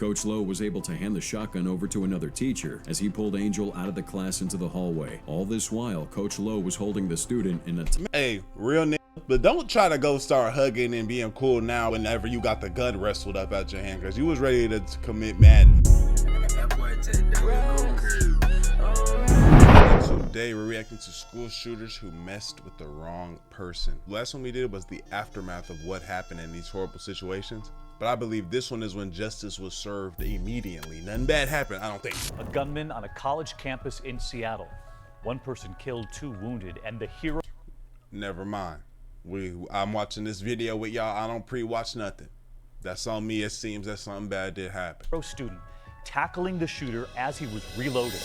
Coach Lowe was able to hand the shotgun over to another teacher as he pulled Angel out of the class into the hallway. All this while, Coach Lowe was holding the student in a hey, real nigga, but don't try to go start hugging and being cool now whenever you got the gun wrestled up out your hand, because you was ready to commit madness. Today we're reacting to school shooters who messed with the wrong person. Last one we did was the aftermath of what happened in these horrible situations, but I believe this one is when justice was served immediately. Nothing bad happened, I don't think. A gunman on a college campus in Seattle. One person killed, 2 wounded, and the hero... Never mind. I'm watching this video with y'all. I don't pre-watch nothing. That's on me. It seems that something bad did happen. Student tackling the shooter as he was reloading.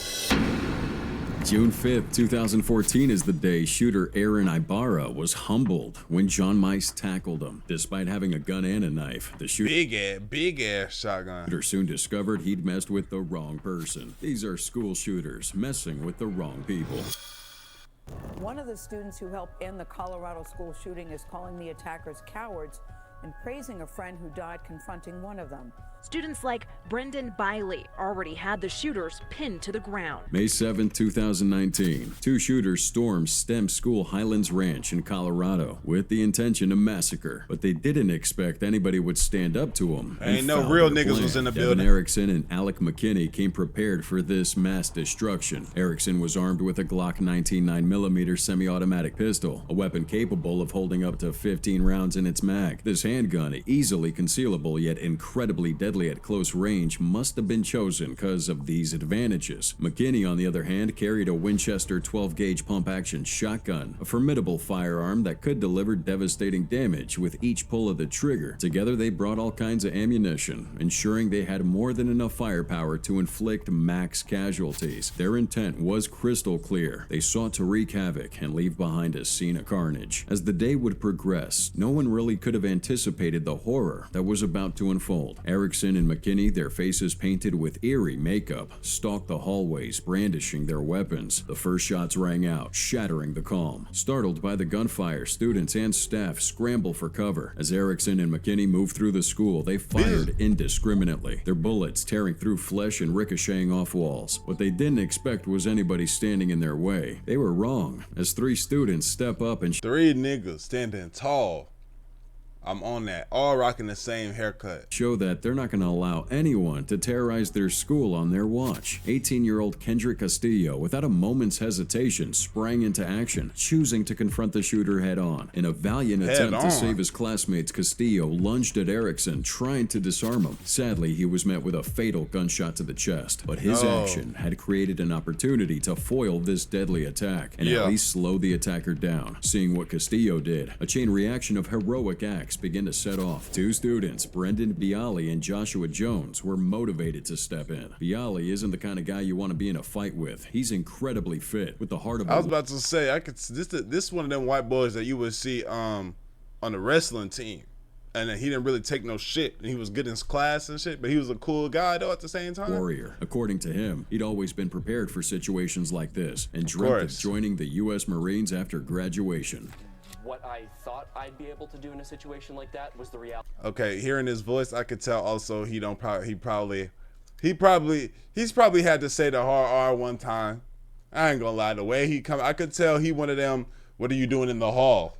June 5th, 2014 is the day shooter Aaron Ibarra was humbled when John Mice tackled him. Despite having a gun and a knife, the shooter big ass shotgun soon discovered he'd messed with the wrong person. These are school shooters messing with the wrong people. One of the students who helped end the Colorado school shooting is calling the attackers cowards and praising a friend who died confronting one of them. Students like Brendan Biley already had the shooters pinned to the ground. May 7, 2019, 2 shooters stormed STEM school Highlands Ranch in Colorado with the intention to massacre, but they didn't expect anybody would stand up to them. Ain't no real niggas was in the building. Devin Erickson and Alec McKinney came prepared for this mass destruction. Erickson was armed with a Glock 19 9mm semi-automatic pistol, a weapon capable of holding up to 15 rounds in its mag. This handgun, easily concealable yet incredibly deadly at close range, must have been chosen because of these advantages. McKinney, on the other hand, carried a Winchester 12-gauge pump-action shotgun, a formidable firearm that could deliver devastating damage with each pull of the trigger. Together, they brought all kinds of ammunition, ensuring they had more than enough firepower to inflict max casualties. Their intent was crystal clear. They sought to wreak havoc and leave behind a scene of carnage. As the day would progress, no one really could have anticipated the horror that was about to unfold. Erickson and McKinney, their faces painted with eerie makeup, stalked the hallways, brandishing their weapons. The first shots rang out, shattering the calm. Startled by the gunfire, students and staff scramble for cover. As Erickson and McKinney moved through the school, they fired indiscriminately, their bullets tearing through flesh and ricocheting off walls. What they didn't expect was anybody standing in their way. They were wrong, as 3 students step up and 3 niggas standing tall. I'm on that, all rocking the same haircut. Show that they're not going to allow anyone to terrorize their school on their watch. 18-year-old Kendrick Castillo, without a moment's hesitation, sprang into action, choosing to confront the shooter head-on. In a valiant attempt to save his classmates, Castillo lunged at Erickson, trying to disarm him. Sadly, he was met with a fatal gunshot to the chest, but his action had created an opportunity to foil this deadly attack and at least slow the attacker down. Seeing what Castillo did, a chain reaction of heroic acts began to set off. 2 students, Brendan Bialy and Joshua Jones, were motivated to step in. Bialy isn't the kind of guy you want to be in a fight with. He's incredibly fit, with the heart of I was about to say, this one of them white boys that you would see on the wrestling team, and he didn't really take no shit, and he was good in his class and shit, but he was a cool guy though at the same time. Warrior. According to him, he'd always been prepared for situations like this and dreamt of joining the U.S. Marines after graduation. What I thought I'd be able to do in a situation like that was the reality. Okay, hearing his voice, I could tell also he's probably had to say the hard R one time. I ain't gonna lie, the way he come, I could tell he one of them, what are you doing in the hall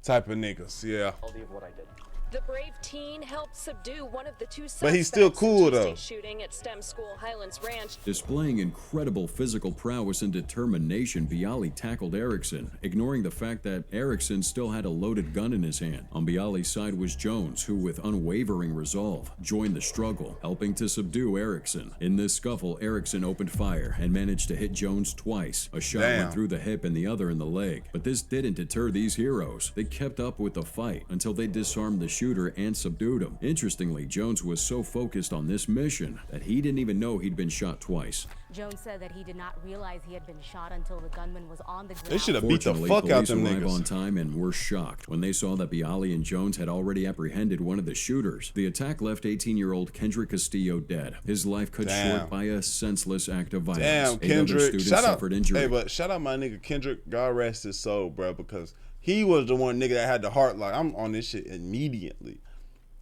type of niggas. Yeah. Of what I did. The brave teen helped subdue one of the 2 suspects. But he's still cool though. Shooting at STEM school Highlands Ranch. Displaying incredible physical prowess and determination, Bialy tackled Erickson, ignoring the fact that Erickson still had a loaded gun in his hand. On Bialy's side was Jones, who with unwavering resolve joined the struggle, helping to subdue Erickson. In this scuffle, Erickson opened fire and managed to hit Jones twice. A shot went through the hip and the other in the leg. But this didn't deter these heroes. They kept up with the fight until they disarmed the shooter and subdued him. Interestingly, Jones was so focused on this mission that he didn't even know he'd been shot twice. Jones said that he did not realize he had been shot until the gunman was on the ground. They should have beat the fuck out them niggas. Police arrived on time and were shocked when they saw that Bialy and Jones had already apprehended one of the shooters. The attack left 18-year-old Kendrick Castillo dead. His life cut short by a senseless act of violence. Damn, Kendrick. Suffered injury. Hey, but shout out my nigga Kendrick. God rest his soul, bro, because he was the one nigga that had the heart like, I'm on this shit immediately.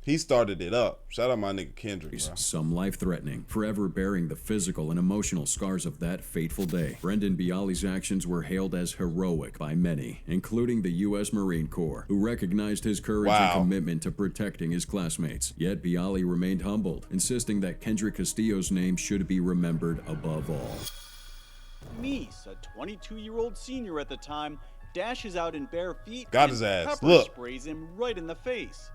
He started it up. Shout out my nigga Kendrick, bro. Some life-threatening, forever bearing the physical and emotional scars of that fateful day. Brendan Bialy's actions were hailed as heroic by many, including the U.S. Marine Corps, who recognized his courage and commitment to protecting his classmates. Yet Bialy remained humbled, insisting that Kendrick Castillo's name should be remembered above all. Mies, a 22-year-old senior at the time, dashes out in bare feet Got and his ass. pepper Look. sprays him right in the face.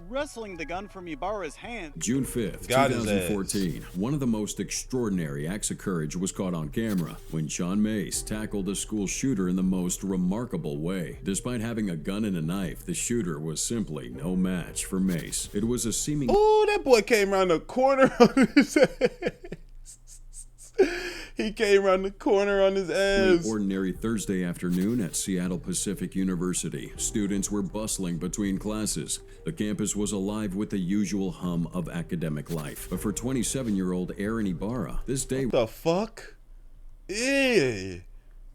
Wrestling the gun from Ibarra's hand. June 5th, Got his 2014, one of the most extraordinary acts of courage was caught on camera when John Mace tackled a school shooter in the most remarkable way. Despite having a gun and a knife, the shooter was simply no match for Mace. It was a seeming... Oh, that boy came around the corner on his ass. He came around the corner on his ass. Ordinary Thursday afternoon at Seattle Pacific University. Students were bustling between classes. The campus was alive with the usual hum of academic life. But for 27-year-old Aaron Ibarra, this day... What the fuck? Yeah.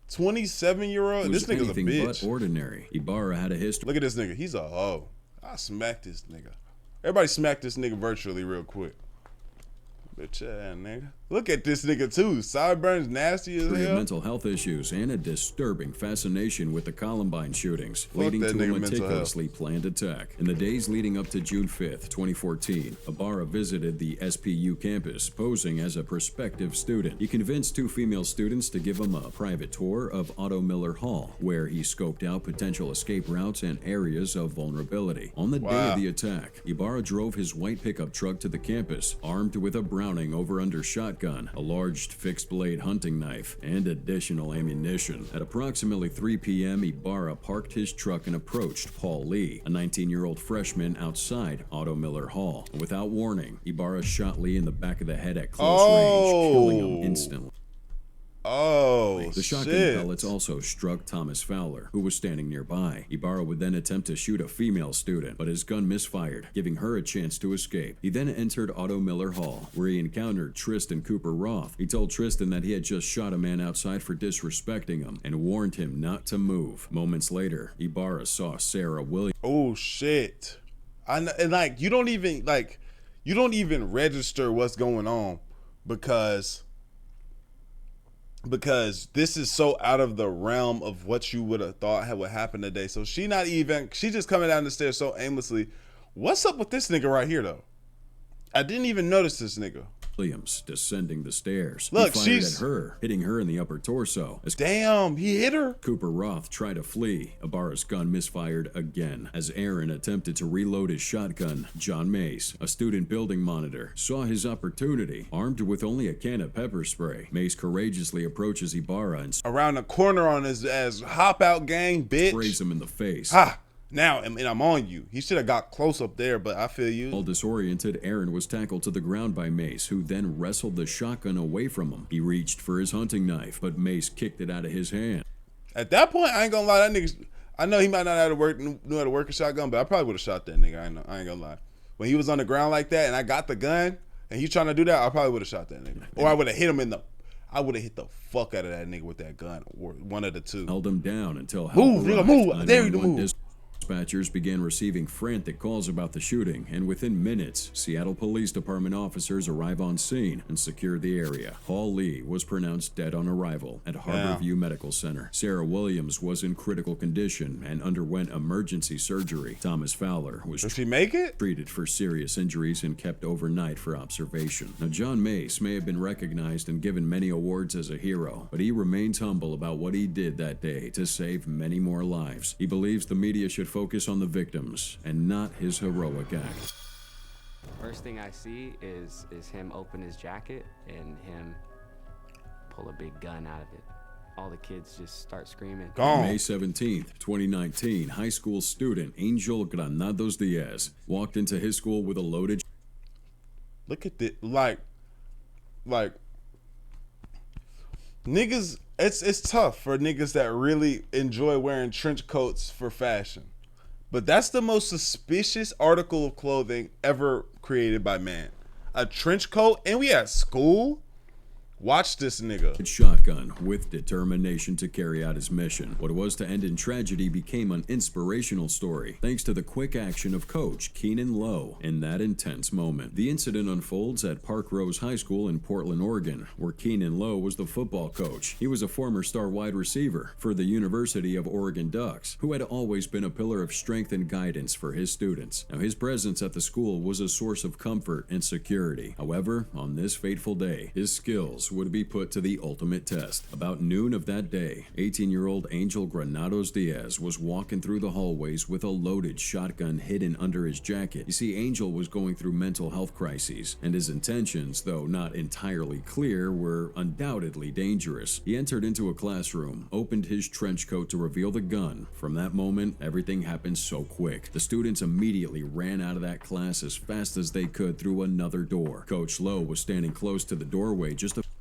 27-year-old? This nigga's a anything bitch. but ordinary. Ibarra had a history... Look at this nigga. He's a hoe. I smacked this nigga. Everybody smack this nigga virtually real quick. Bitch ass nigga. Look at this nigga too. Sideburns nasty as hell. Mental health issues and a disturbing fascination with the Columbine shootings, leading that to a nigga mental meticulously planned attack. In the days leading up to June 5th, 2014, Ibarra visited the SPU campus, posing as a prospective student. He convinced two female students to give him a private tour of Otto Miller Hall, where he scoped out potential escape routes and areas of vulnerability. On the day of the attack, Ibarra drove his white pickup truck to the campus, armed with a Browning over-under shotgun, a large fixed-blade hunting knife, and additional ammunition. At approximately 3 p.m., Ibarra parked his truck and approached Paul Lee, a 19-year-old freshman outside Otto Miller Hall. Without warning, Ibarra shot Lee in the back of the head at close range, killing him instantly. Oh, the shotgun pellets also struck Thomas Fowler, who was standing nearby. Ibarra would then attempt to shoot a female student, but his gun misfired, giving her a chance to escape. He then entered Otto Miller Hall, where he encountered Tristan Cooper Roth. He told Tristan that he had just shot a man outside for disrespecting him and warned him not to move. Moments later, Ibarra saw Sarah Williams. Oh shit. And like you don't even register what's going on because this is so out of the realm of what you would have thought would happen today. So she just coming down the stairs so aimlessly. What's up with this nigga right here though? I didn't even notice this nigga. Williams descending the stairs. Look, he fired at her, hitting her in the upper torso. As damn, he hit her. Cooper Roth tried to flee. Ibarra's gun misfired again. As Aaron attempted to reload his shotgun, John Mace, a student building monitor, saw his opportunity. Armed with only a can of pepper spray, Mace courageously approaches Ibarra and around the corner on his ass. Hop out gang, bitch. sprays him in the face. Ha! Now, and I'm on you. He should have got close up there, but I feel you. All disoriented, Aaron was tackled to the ground by Mace, who then wrestled the shotgun away from him. He reached for his hunting knife, but Mace kicked it out of his hand. At that point, I ain't gonna lie, that nigga, I know he might not have knew how to work a shotgun, but I probably would have shot that nigga. I ain't gonna lie. When he was on the ground like that and I got the gun and he trying to do that, I probably would have shot that nigga. Or I would have hit him I would have hit the fuck out of that nigga with that gun, or one of the two. Held him down until help move, nigga, move. I dare you to 911 move. Dispatchers began receiving frantic calls about the shooting, and within minutes, Seattle Police Department officers arrive on scene and secure the area. Paul Lee was pronounced dead on arrival at Harborview Medical Center. Sarah Williams was in critical condition and underwent emergency surgery. Thomas Fowler was Did she make it? treated for serious injuries and kept overnight for observation. Now, John Mace may have been recognized and given many awards as a hero, but he remains humble about what he did that day to save many more lives. He believes the media should focus on the victims and not his heroic act. First thing I see is him open his jacket and him pull a big gun out of it. All the kids just start screaming. On May 17th, 2019, high school student Angel Granados Diaz walked into his school with a loaded... Look at this, like niggas, it's tough for niggas that really enjoy wearing trench coats for fashion. But that's the most suspicious article of clothing ever created by man. A trench coat, and we at school Watch this nigga. Shotgun with determination to carry out his mission. What was to end in tragedy became an inspirational story thanks to the quick action of Coach Keenan Lowe in that intense moment. The incident unfolds at Parkrose High School in Portland, Oregon, where Keenan Lowe was the football coach. He was a former star wide receiver for the University of Oregon Ducks, who had always been a pillar of strength and guidance for his students. Now, his presence at the school was a source of comfort and security. However, on this fateful day, his skills would be put to the ultimate test. About noon of that day, 18-year-old Angel Granados Diaz was walking through the hallways with a loaded shotgun hidden under his jacket. You see, Angel was going through mental health crises, and his intentions, though not entirely clear, were undoubtedly dangerous. He entered into a classroom, opened his trench coat to reveal the gun. From that moment, everything happened so quick. The students immediately ran out of that class as fast as they could through another door. Coach Lowe was standing close to the doorway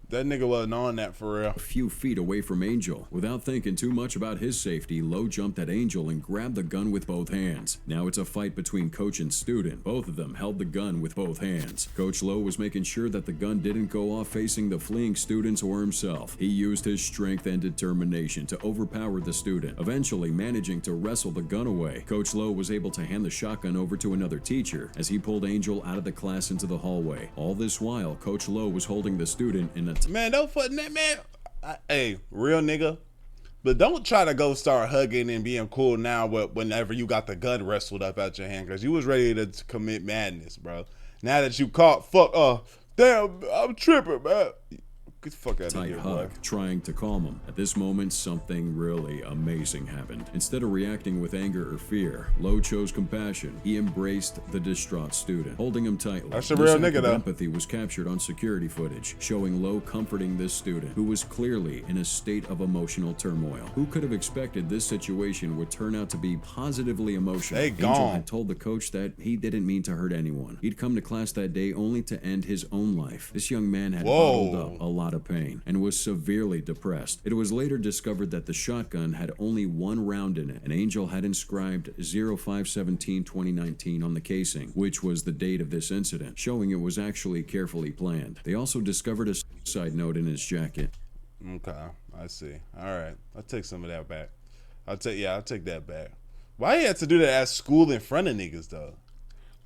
that nigga wasn't on that for real. A few feet away from Angel. Without thinking too much about his safety, Lowe jumped at Angel and grabbed the gun with both hands. Now it's a fight between coach and student. Both of them held the gun with both hands. Coach Lowe was making sure that the gun didn't go off facing the fleeing students or himself. He used his strength and determination to overpower the student, eventually managing to wrestle the gun away. Coach Lowe was able to hand the shotgun over to another teacher as he pulled Angel out of the class into the hallway. All this while, Coach Lowe was holding the student in a man, don't fuck that man. Hey, real nigga. But don't try to go start hugging and being cool now whenever you got the gun wrestled up out your hand, because you was ready to commit madness, bro. Now that you caught, damn, I'm tripping, man. Get the fuck out of here, hug, trying to calm him. At this moment, something really amazing happened. Instead of reacting with anger or fear, Lowe chose compassion. He embraced the distraught student, holding him tightly. That's a real nigga, though. Empathy was captured on security footage, showing Lowe comforting this student, who was clearly in a state of emotional turmoil. Who could have expected this situation would turn out to be positively emotional? Angel had told the coach that he didn't mean to hurt anyone. He'd come to class that day only to end his own life. This young man had bottled up a lot of pain and was severely depressed. It was later discovered that the shotgun had only one round in it, and Angel had inscribed 05/17/2019 on the casing, which was the date of this incident, showing it was actually carefully planned. They also discovered a suicide note in his jacket. Okay, I see. All right, I'll take some of that back. I'll take that back. Why he had to do that at school in front of niggas, though?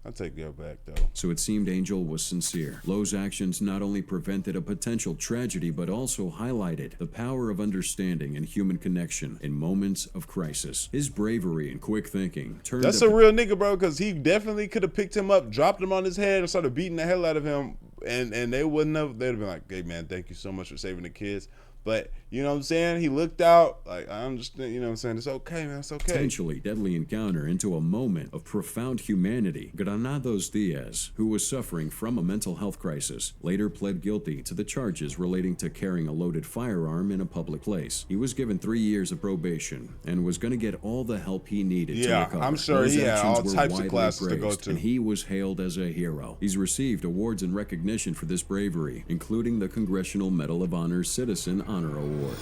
I'll take that back, though. So it seemed Angel was sincere. Lowe's actions not only prevented a potential tragedy, but also highlighted the power of understanding and human connection in moments of crisis. His bravery and quick thinking turned... That's a real nigga, bro, because he definitely could have picked him up, dropped him on his head, and started beating the hell out of him, and they wouldn't have... They'd have been like, hey, man, thank you so much for saving the kids. But, you know what I'm saying? He looked out, like, I understand, you know what I'm saying? It's okay, man, it's okay. Potentially deadly encounter into a moment of profound humanity. Granados Diaz, who was suffering from a mental health crisis, later pled guilty to the charges relating to carrying a loaded firearm in a public place. He was given 3 years of probation and was going to get all the help he needed to recover. Yeah, I'm sure he had all types of classes to go to. to. And he was hailed as a hero. He's received awards and recognition for this bravery, including the Congressional Medal of Honor Citizen Honor Award.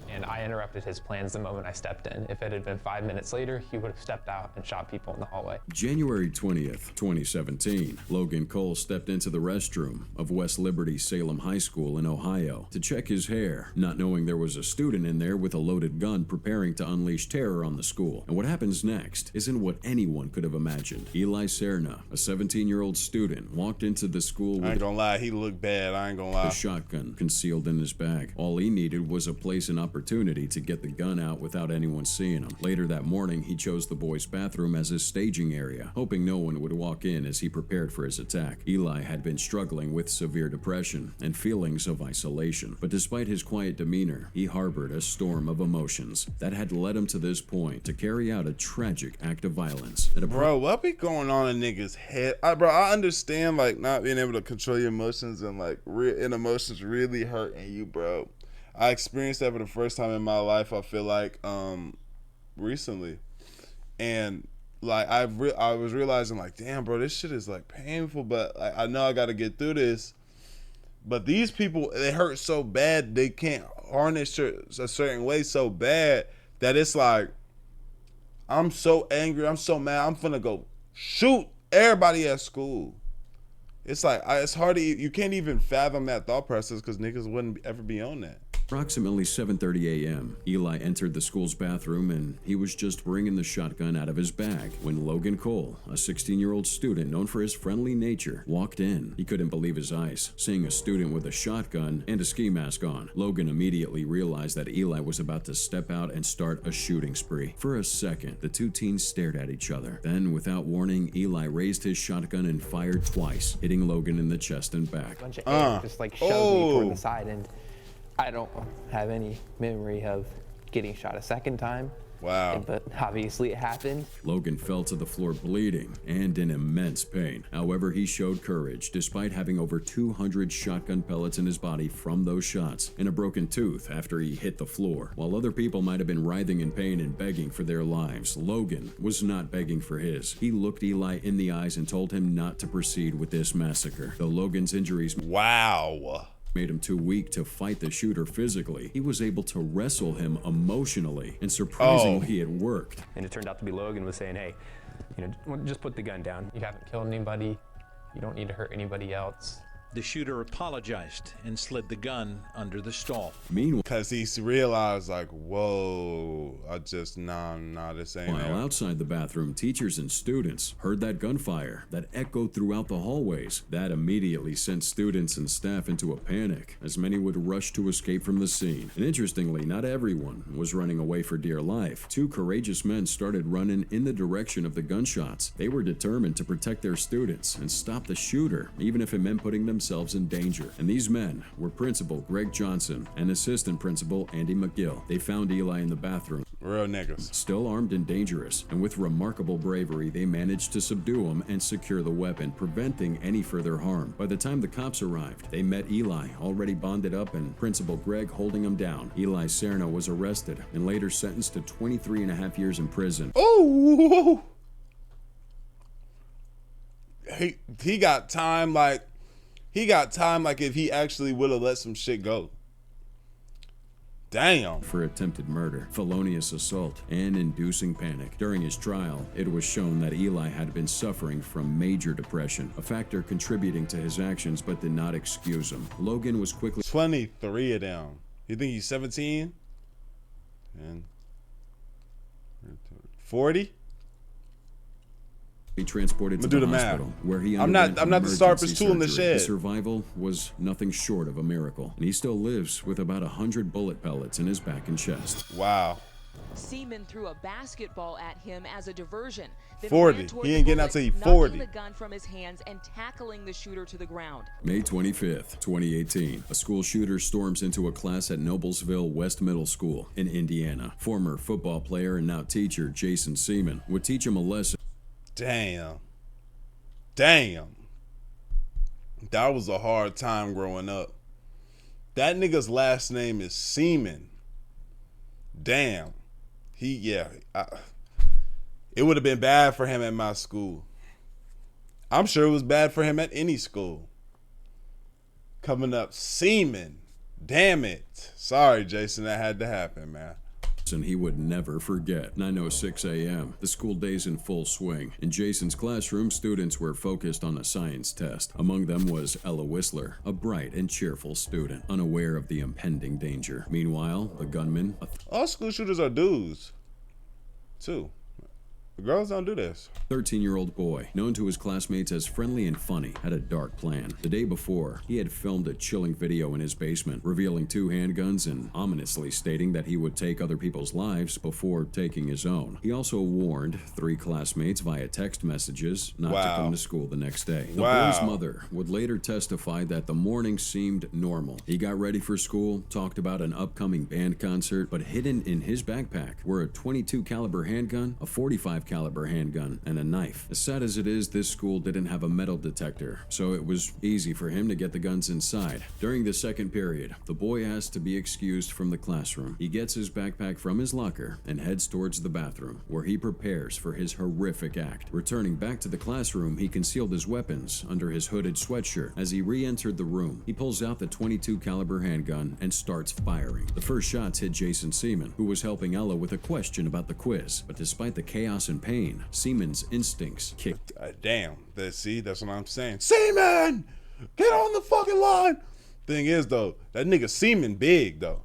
And I interrupted his plans the moment I stepped in. If it had been 5 minutes later, he would have stepped out and shot people in the hallway. January 20th, 2017, Logan Cole stepped into the restroom of West Liberty-Salem High School in Ohio to check his hair, not knowing there was a student in there with a loaded gun preparing to unleash terror on the school. And what happens next isn't what anyone could have imagined. Eli Serna, a 17-year-old student, walked into the school with... I ain't gonna lie, he looked bad, I ain't gonna lie. ...a shotgun concealed in his bag. All he needed was a place and opportunity to get the gun out without anyone seeing him. Later that morning, he chose the boys' bathroom as his staging area, hoping no one would walk in as he prepared for his attack. Eli had been struggling with severe depression and feelings of isolation, but despite his quiet demeanor, he harbored a storm of emotions that had led him to this point to carry out a tragic act of violence. Bro, what be going on in niggas' head? I understand, like, not being able to control your emotions and, like, emotions really hurting you, bro. I experienced that for the first time in my life, I feel like, recently. And, like, I was realizing, like, damn, bro, this shit is, like, painful, but like, I know I got to get through this. But these people, they hurt so bad, they can't harness a certain way so bad that it's like, I'm so angry, I'm so mad, I'm finna go shoot everybody at school. It's like, it's hard to, you can't even fathom that thought process because niggas wouldn't ever be on that. Approximately 7:30 a.m., Eli entered the school's bathroom and he was just bringing the shotgun out of his bag when Logan Cole, a 16-year-old student known for his friendly nature, walked in. He couldn't believe his eyes, seeing a student with a shotgun and a ski mask on. Logan immediately realized that Eli was about to step out and start a shooting spree. For a second, the two teens stared at each other. Then, without warning, Eli raised his shotgun and fired twice, hitting Logan in the chest and back. A bunch of air just like shoved me toward the side, and I don't have any memory of getting shot a second time. Wow. But obviously it happened. Logan fell to the floor bleeding and in immense pain. However, he showed courage despite having over 200 shotgun pellets in his body from those shots and a broken tooth after he hit the floor. While other people might have been writhing in pain and begging for their lives, Logan was not begging for his. He looked Eli in the eyes and told him not to proceed with this massacre. Though Logan's injuries made him too weak to fight the shooter physically, he was able to wrestle him emotionally, and surprisingly it worked. And it turned out to be Logan was saying, hey, you know, just put the gun down. You haven't killed anybody. You don't need to hurt anybody else. The shooter apologized and slid the gun under the stall. Meanwhile, because he realized, like, whoa, nah, this ain't it. While outside the bathroom, teachers and students heard that gunfire that echoed throughout the hallways. That immediately sent students and staff into a panic, as many would rush to escape from the scene. And interestingly, not everyone was running away for dear life. Two courageous men started running in the direction of the gunshots. They were determined to protect their students and stop the shooter, even if it meant putting themselves in danger. And these men were Principal Greg Johnson and Assistant Principal Andy McGill. They found Eli in the bathroom, real niggas, still armed and dangerous, and with remarkable bravery they managed to subdue him and secure the weapon, preventing any further harm. By the time the cops arrived, they met Eli already bonded up and Principal Greg holding him down. Eli Serna was arrested and later sentenced to 23.5 years in prison. Oh, he got time like if he actually would have let some shit go. Damn. For attempted murder, felonious assault, and inducing panic. During his trial, it was shown that Eli had been suffering from major depression, a factor contributing to his actions but did not excuse him. Logan was quickly 23 of them. You think he's 17? And 40? He transported to the hospital, where he I'm not the sharpest tool in the shed. His survival was nothing short of a miracle, and he still lives with about 100 bullet pellets in his back and chest. Wow. Seaman threw a basketball at him as a diversion. Then 40. He ain't getting out till he 40. Knocking the gun from his hands and tackling the shooter to the ground. May 25th, 2018, a school shooter storms into a class at Noblesville West Middle School in Indiana. Former football player and now teacher Jason Seaman would teach him a lesson. Damn. That was a hard time growing up. That nigga's last name is Seaman. Damn. It would have been bad for him at my school. I'm sure it was bad for him at any school. Coming up, Seaman. Damn it. Sorry, Jason, that had to happen, man. And he would never forget. 9:06 a.m. The school day's in full swing. In Jason's classroom, students were focused on a science test. Among them was Ella Whistler, a bright and cheerful student, unaware of the impending danger. Meanwhile, the gunman... All school shooters are dudes, too. The girls don't do this. 13-year-old boy, known to his classmates as friendly and funny, had a dark plan. The day before, he had filmed a chilling video in his basement, revealing 2 handguns and ominously stating that he would take other people's lives before taking his own. He also warned 3 classmates via text messages not to come to school the next day. The boy's mother would later testify that the morning seemed normal. He got ready for school, talked about an upcoming band concert, but hidden in his backpack were a .22 caliber handgun, a .45 caliber handgun, and a knife. As sad as it is, this school didn't have a metal detector, so it was easy for him to get the guns inside. During the second period, the boy asked to be excused from the classroom. He gets his backpack from his locker and heads towards the bathroom, where he prepares for his horrific act. Returning back to the classroom, he concealed his weapons under his hooded sweatshirt. As he re-entered the room, he pulls out the .22 caliber handgun and starts firing. The first shots hit Jason Seaman, who was helping Ella with a question about the quiz, but despite the chaos and in pain. Seaman's instincts kicked. Damn. See, that's what I'm saying. Seaman! Get on the fucking line! Thing is, though, that nigga Seaman big, though.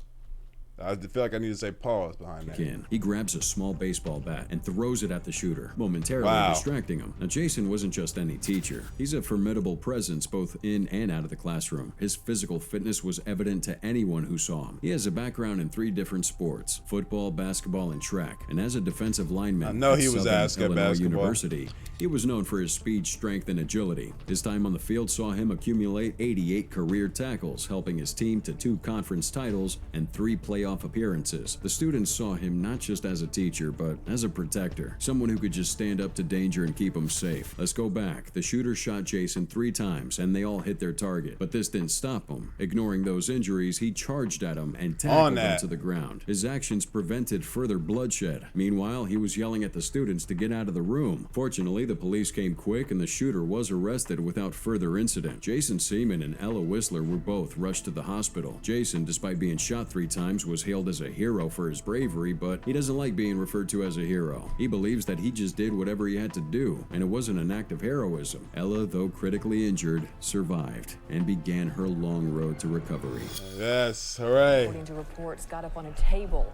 I feel like I need to say pause behind that. He grabs a small baseball bat and throws it at the shooter, momentarily distracting him. Now, Jason wasn't just any teacher. He's a formidable presence both in and out of the classroom. His physical fitness was evident to anyone who saw him. He has a background in 3 different sports: football, basketball, and track. And as a defensive lineman I know at he was Southern asked at Illinois basketball. University, he was known for his speed, strength, and agility. His time on the field saw him accumulate 88 career tackles, helping his team to 2 conference titles and 3 playoff appearances. The students saw him not just as a teacher, but as a protector, someone who could just stand up to danger and keep him safe. Let's go back. The shooter shot Jason 3 times, and they all hit their target. But this didn't stop him. Ignoring those injuries, he charged at him and tackled him to the ground. His actions prevented further bloodshed. Meanwhile, he was yelling at the students to get out of the room. Fortunately, the police came quick, and the shooter was arrested without further incident. Jason Seaman and Ella Whistler were both rushed to the hospital. Jason, despite being shot 3 times, was hailed as a hero for his bravery, but he doesn't like being referred to as a hero. He believes that he just did whatever he had to do, and it wasn't an act of heroism. Ella, though critically injured, survived and began her long road to recovery. Yes, hooray. According to reports, got up on a table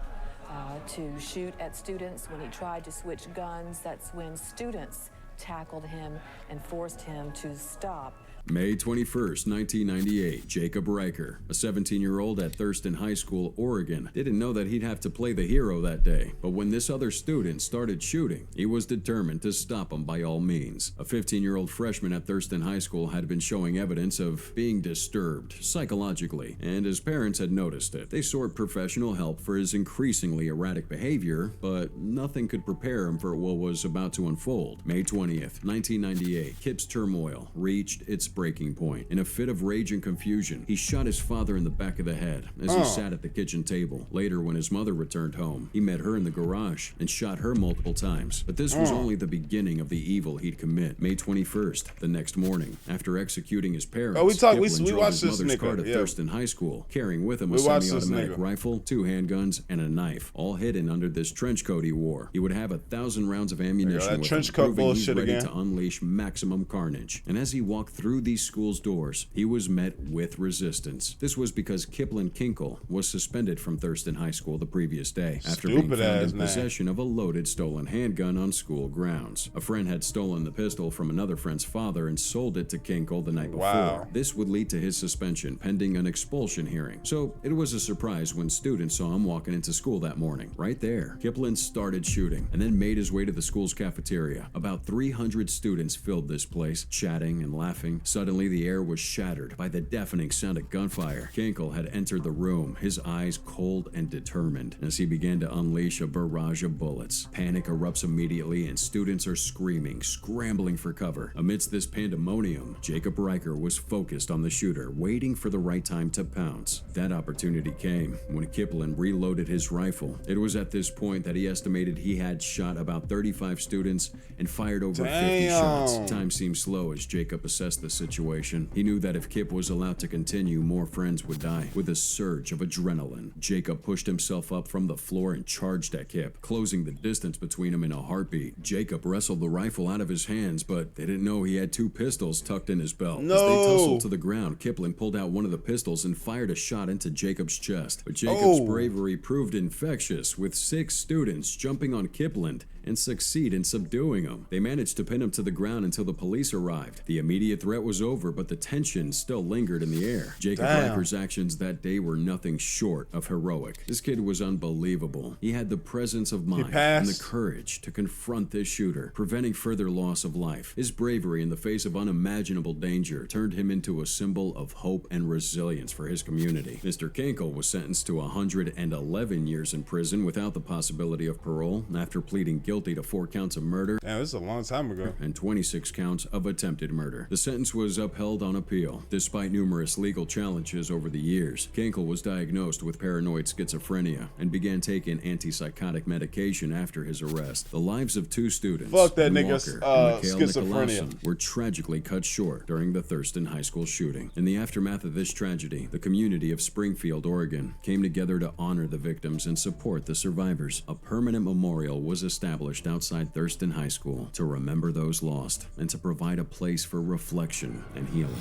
to shoot at students. When he tried to switch guns, that's when students tackled him and forced him to stop. May 21st, 1998, Jacob Riker, a 17-year-old at Thurston High School, Oregon, didn't know that he'd have to play the hero that day. But when this other student started shooting, he was determined to stop him by all means. A 15-year-old freshman at Thurston High School had been showing evidence of being disturbed psychologically, and his parents had noticed it. They sought professional help for his increasingly erratic behavior, but nothing could prepare him for what was about to unfold. May 20th, 1998, Kip's turmoil reached its breaking point. In a fit of rage and confusion, he shot his father in the back of the head as he sat at the kitchen table. Later, when his mother returned home, he met her in the garage and shot her multiple times. But this was only the beginning of the evil he'd commit. May 21st, the next morning, after executing his parents, we watched his this mother's car nigga, to Thurston High School, carrying with him a We watched semi-automatic this nigga. rifle, 2 handguns, and a knife, all hidden under this trench coat he wore. He would have 1,000 rounds of ammunition that with trench him, coat proving he's bullshit ready again. to unleash maximum carnage. And as he walked through these schools' doors, he was met with resistance. This was because Kipling Kinkle was suspended from Thurston High School the previous day after being found in possession of a loaded stolen handgun on school grounds. A friend had stolen the pistol from another friend's father and sold it to Kinkle the night before. This would lead to his suspension pending an expulsion hearing. So it was a surprise when students saw him walking into school that morning. Right there, Kipling started shooting and then made his way to the school's cafeteria. About 300 students filled this place, chatting and laughing. Suddenly, the air was shattered by the deafening sound of gunfire. Kinkle had entered the room, his eyes cold and determined, as he began to unleash a barrage of bullets. Panic erupts immediately, and students are screaming, scrambling for cover. Amidst this pandemonium, Jacob Riker was focused on the shooter, waiting for the right time to pounce. That opportunity came when Kipling reloaded his rifle. It was at this point that he estimated he had shot about 35 students and fired over 50 shots. Time seemed slow as Jacob assessed the situation. He knew that if Kip was allowed to continue, more friends would die. With a surge of adrenaline, Jacob pushed himself up from the floor and charged at Kip, closing the distance between them in a heartbeat. Jacob wrestled the rifle out of his hands, but they didn't know he had 2 pistols tucked in his belt. As they tussled to the ground, Kipling pulled out one of the pistols and fired a shot into Jacob's chest. But Jacob's bravery proved infectious, with 6 students jumping on Kipling and succeed in subduing him. They managed to pin him to the ground until the police arrived. The immediate threat was over, but the tension still lingered in the air. Jacob Riker's actions that day were nothing short of heroic. This kid was unbelievable. He had the presence of mind and the courage to confront this shooter, preventing further loss of life. His bravery in the face of unimaginable danger turned him into a symbol of hope and resilience for his community. Mr. Kinkle was sentenced to 111 years in prison without the possibility of parole after pleading guilty to 4 counts of murder. Damn, this is a long time ago. And 26 counts of attempted murder. The sentence was upheld on appeal. Despite numerous legal challenges over the years, Kinkle was diagnosed with paranoid schizophrenia and began taking antipsychotic medication after his arrest. The lives of 2 students, Fuck that Lynn nigga's, Walker and Mikhail schizophrenia. Nicolason, were tragically cut short during the Thurston High School shooting. In the aftermath of this tragedy, the community of Springfield, Oregon, came together to honor the victims and support the survivors. A permanent memorial was established established outside Thurston High School to remember those lost and to provide a place for reflection and healing.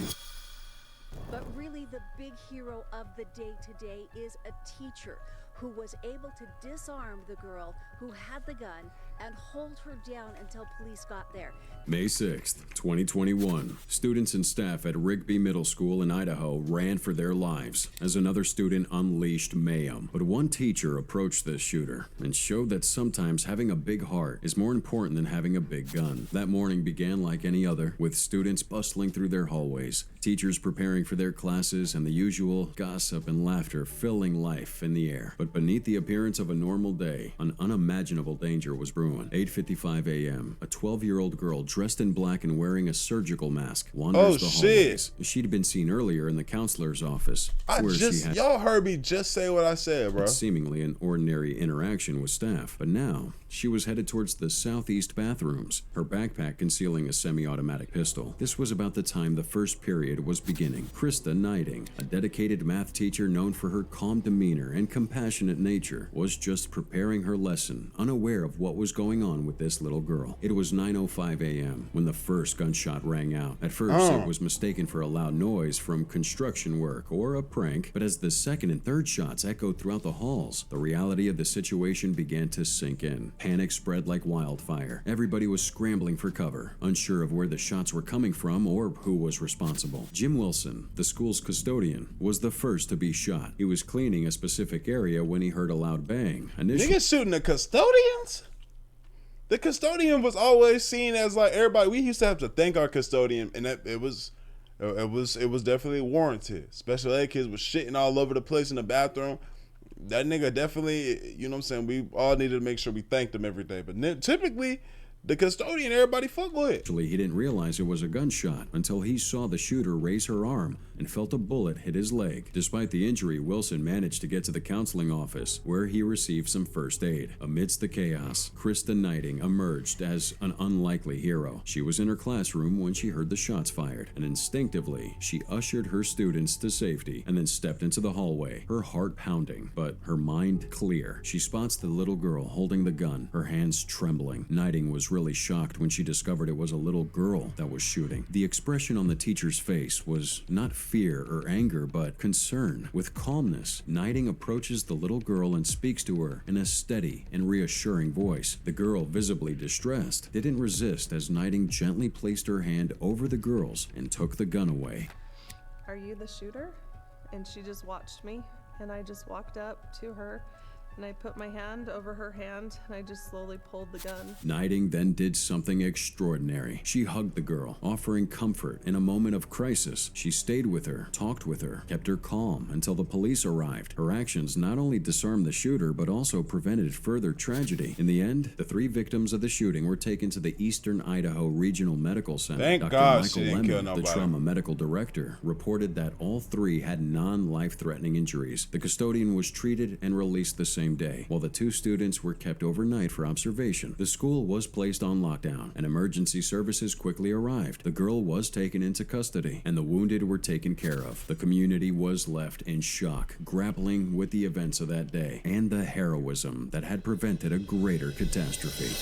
But really, the big hero of the day today is a teacher who was able to disarm the girl who had the gun and hold her down until police got there. May 6th, 2021, students and staff at Rigby Middle School in Idaho ran for their lives as another student unleashed mayhem. But one teacher approached this shooter and showed that sometimes having a big heart is more important than having a big gun. That morning began like any other, with students bustling through their hallways, teachers preparing for their classes, and the usual gossip and laughter filling life in the air. But beneath the appearance of a normal day, an unimaginable danger was brewing. 8:55 a.m., a 12-year-old girl dressed in black and wearing a surgical mask wanders the hallways. She'd been seen earlier in the counselor's office. Y'all heard me just say what I said, bro. Seemingly an ordinary interaction with staff, but now she was headed towards the southeast bathrooms, her backpack concealing a semi-automatic pistol. This was about the time the first period was beginning. Krista Knighting, a dedicated math teacher known for her calm demeanor and compassionate nature, was just preparing her lesson, unaware of what was going on with this little girl. It was 9:05 a.m. when the first gunshot rang out. At first, it was mistaken for a loud noise from construction work or a prank, but as the second and third shots echoed throughout the halls, the reality of the situation began to sink in. Panic spread like wildfire. Everybody was scrambling for cover, unsure of where the shots were coming from or who was responsible. Jim Wilson, the school's custodian, was the first to be shot. He was cleaning a specific area when he heard a loud bang. Niggas shooting the custodians? The custodian was always seen as like everybody. We used to have to thank our custodian, and that it was definitely warranted. Special ed kids was shitting all over the place in the bathroom. That nigga definitely, you know what I'm saying, we all needed to make sure we thanked him every day. But typically, the custodian, everybody fuck with. Actually, he didn't realize it was a gunshot until he saw the shooter raise her arm and felt a bullet hit his leg. Despite the injury, Wilson managed to get to the counseling office, where he received some first aid. Amidst the chaos, Krista Knighting emerged as an unlikely hero. She was in her classroom when she heard the shots fired, and instinctively, she ushered her students to safety and then stepped into the hallway, her heart pounding, but her mind clear. She spots the little girl holding the gun, her hands trembling. Knighting was really shocked when she discovered it was a little girl that was shooting. The expression on the teacher's face was not fear or anger, but concern. With calmness, Knighting approaches the little girl and speaks to her in a steady and reassuring voice. The girl, visibly distressed, didn't resist as Knighting gently placed her hand over the girl's and took the gun away. "Are you the shooter?" And she just watched me, and I just walked up to her, and I put my hand over her hand, and I just slowly pulled the gun. Knighting then did something extraordinary. She hugged the girl, offering comfort in a moment of crisis. She stayed with her, talked with her, kept her calm until the police arrived. Her actions not only disarmed the shooter, but also prevented further tragedy. In the end, the 3 victims of the shooting were taken to the Eastern Idaho Regional Medical Center. Thank Dr. God Michael she didn't kill Lemon, the nobody. trauma medical director, reported that all 3 had non-life-threatening injuries. The custodian was treated and released the same day, while the 2 students were kept overnight for observation. The school was placed on lockdown, and emergency services quickly arrived. The girl was taken into custody, and the wounded were taken care of. The community was left in shock, grappling with the events of that day and the heroism that had prevented a greater catastrophe.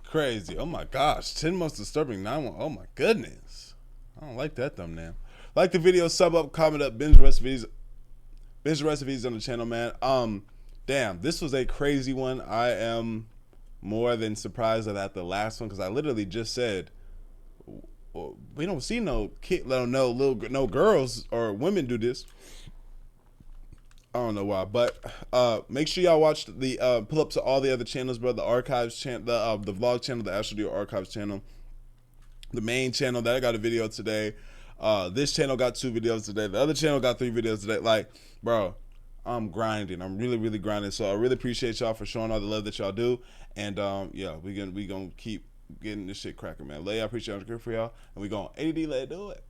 Crazy. Oh my gosh. 10 most disturbing 911. Oh my goodness. I don't like that thumbnail. Like the video, sub up, comment up, binge the recipes on the channel, man. Damn, this was a crazy one. I am more than surprised at the last one, because I literally just said we don't see no girls or women do this. I don't know why, but make sure y'all watch the pull up to all the other channels, bro. The archives channel, the vlog channel, the Astral Dior archives channel, the main channel that I got a video today. This channel got 2 videos today. The other channel got 3 videos today. Like, bro, I'm grinding. I'm really grinding. So I really appreciate y'all for showing all the love that y'all do. And yeah, we gonna keep getting this shit cracking, man. I appreciate y'all for y'all, and we gonna AD let do it.